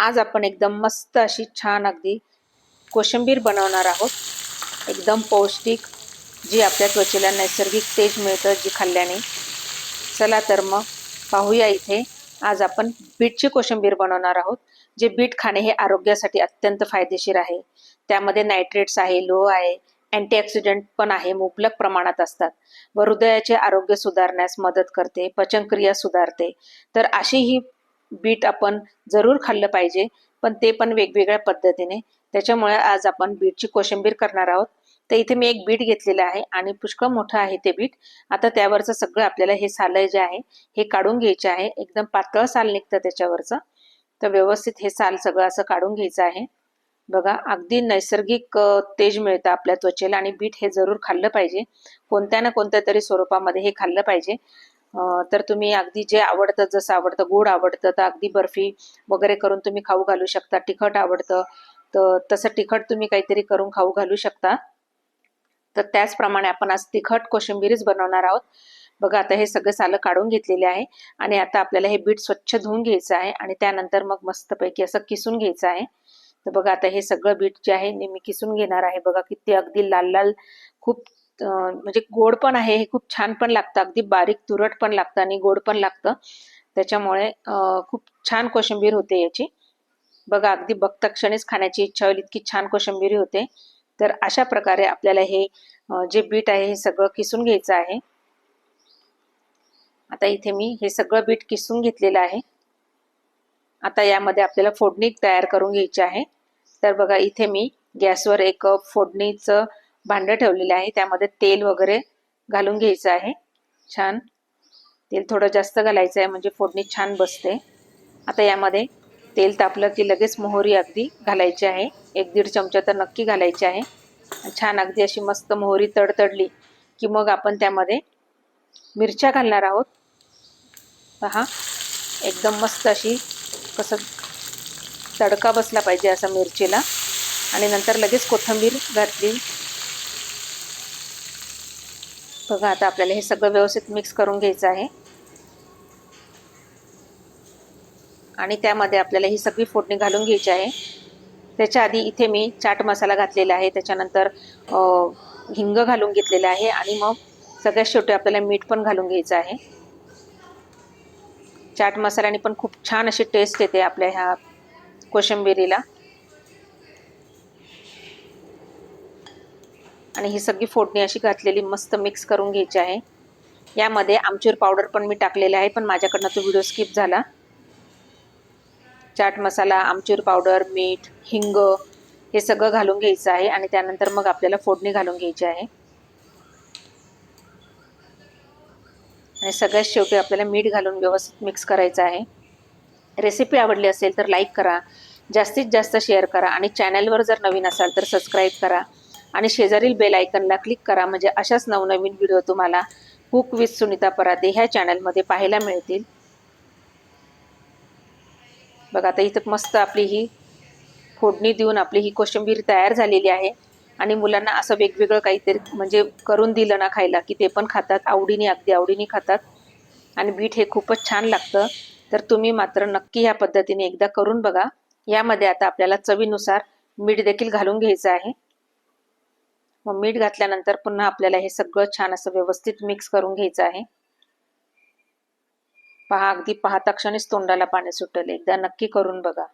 आज आपण एकदम मस्त अशी छान अगदी कोशिंबीर बनवणार आहोत. एकदम पौष्टिक, जी आपल्या त्वचेला नैसर्गिक तेज मिळतं जी खाल्ल्याने. चला तर मग पाहूया. इथे आज आपण बीटची कोशिंबीर बनवणार आहोत. जे बीट खाणे हे आरोग्यासाठी अत्यंत फायदेशीर आहे. त्यामध्ये नायट्रेट्स आहे, लोह आहे, अँटीऑक्सिडंट पण आहे, मुबलक प्रमाणात असतात व हृदयाचे आरोग्य सुधारण्यास मदत करते, पचनक्रिया सुधारते. तर अशी ही बीट आपण जरूर खाल्लं पाहिजे, पण ते पण वेगवेगळ्या पद्धतीने. त्याच्यामुळे आज आपण बीटची कोशिंबीर करणार आहोत. तर इथे मी एक बीट घेतलेलं आहे आणि पुष्कळ मोठं आहे ते बीट. आता त्यावरचं सगळं आपल्याला हे साल जे आहे हे काढून घ्यायचे आहे. एकदम पातळ साल निघतं त्याच्यावरचं. तर व्यवस्थित हे साल सगळं असं काढून घ्यायचं आहे. बघा, अगदी नैसर्गिक तेज मिळतं आपल्या त्वचेला आणि बीट हे जरूर खाल्लं पाहिजे. कोणत्या ना कोणत्या तरी स्वरूपामध्ये हे खाल्लं पाहिजे. तर तुम्ही अगदी जे आवडतं, जसं आवडतं, गोड आवडतं तर अगदी बर्फी वगैरे करून तुम्ही खाऊ घालू शकता. तिखट आवडतं तर तसं तिखट तुम्ही काहीतरी करून खाऊ घालू शकता. तर त्याचप्रमाणे आपण आज तिखट कोशिंबीरच बनवणार आहोत. बघा, आता हे सगळे सालं काढून घेतलेले आहे आणि आता आपल्याला हे बीट स्वच्छ धुवून घ्यायचं आहे आणि त्यानंतर मग मस्तपैकी असं किसून घ्यायचं आहे. तर बघा, आता हे सगळं बीट जे आहे मी किसून घेणार आहे. बघा किती अगदी लाल लाल, खूप म्हणजे गोड पण आहे, हे खूप छान पण लागतं, अगदी बारीक तुरट पण लागतं आणि गोड पण लागतं. त्याच्यामुळे खूप छान कोशिंबीर होते याची. बघा, अगदी बघता क्षणीच खाण्याची इच्छा होईल इतकी छान कोशिंबीर होते. तर अशा प्रकारे आपल्याला हे जे बीट आहे हे सगळं किसून घ्यायचं आहे. आता इथे मी हे सगळं बीट किसून घेतलेलं आहे. आता यामध्ये आपल्याला फोडणी तयार करून घ्यायची आहे. तर बघा, इथे मी गॅसवर एक फोडणीचं भांडं ठेवलेलं आहे. त्यामध्ये तेल वगैरे घालून घ्यायचं आहे. छान तेल थोडं जास्त घालायचं आहे म्हणजे फोडणी छान बसते. आता यामध्ये तेल तापलं की लगेच मोहरी अगदी घालायची आहे. 1-1.5 चमचा तर नक्की घालायची आहे. छान अगदी अशी मस्त मोहरी तडतडली की मग आपण त्यामध्ये मिरच्या घालणार आहोत. पहा, एकदम मस्त अशी कसं तडका बसला पाहिजे असा मिरचीला. आणि नंतर लगेच कोथिंबीर घातली. बघा, आता आपल्याला हे सगळं व्यवस्थित मिक्स करून घ्यायचं आहे आणि त्यामध्ये आपल्याला ही सगळी फोडणी घालून घ्यायची आहे. त्याच्या आधी इथे मी चाट मसाला घातलेला आहे, त्याच्यानंतर हिंग घालून घेतलेला आहे आणि मग सगळ्यात शेवटी आपल्याला मीठ पण घालून घ्यायचं आहे. चाट मसाल्याने पण खूप छान अशी टेस्ट येते आपल्या ह्या कोशिंबिरीला. आणि ही सगळी फोडणी अशी घातलेली मस्त मिक्स करून घ्यायची आहे. यामध्ये आमचूर पावडर पण मी टाकलेला आहे, पण माझ्याकडनं तो व्हिडिओ स्किप झाला. चाट मसाला, आमचूर पावडर, मीठ, हिंग हे सगळं घालून घ्यायचं आहे आणि त्यानंतर मग आपल्याला फोडणी घालून घ्यायची आहे. आणि सगळ्यात शेवटी आपल्याला मीठ घालून व्यवस्थित मिक्स करायचं आहे. रेसिपी आवडली असेल तर लाईक करा, जास्तीत जास्त शेअर करा आणि चॅनलवर जर नवीन असाल तर सबस्क्राईब करा आणि शेजारील बेल आयकनला क्लिक करा, म्हणजे अशाच नवनवीन व्हिडिओ तुम्हाला कुक विथ सुनीता परादे ह्या चॅनलमध्ये पाहायला मिळतील. बघा, आता इथं मस्त आपली ही फोडणी देऊन आपली ही कोशिंबीर तयार झालेली आहे. आणि मुलांना असं वेगवेगळं काहीतरी म्हणजे करून दिलं ना खायला की ते पण खातात आवडीने, अगदी आवडीने खातात. आणि बीट हे खूपच छान लागतं. तर तुम्ही मात्र नक्की ह्या पद्धतीने एकदा करून बघा. यामध्ये आता आपल्याला चवीनुसार मीठ देखील घालून घ्यायचं आहे. मग मीठ घातल्यानंतर पुन्हा आपल्याला हे सगळं छान असं व्यवस्थित मिक्स करून घ्यायचं आहे. पहा, अगदी पाहता क्षणीच तोंडाला पाणी सुटेल. एकदा नक्की करून बघा.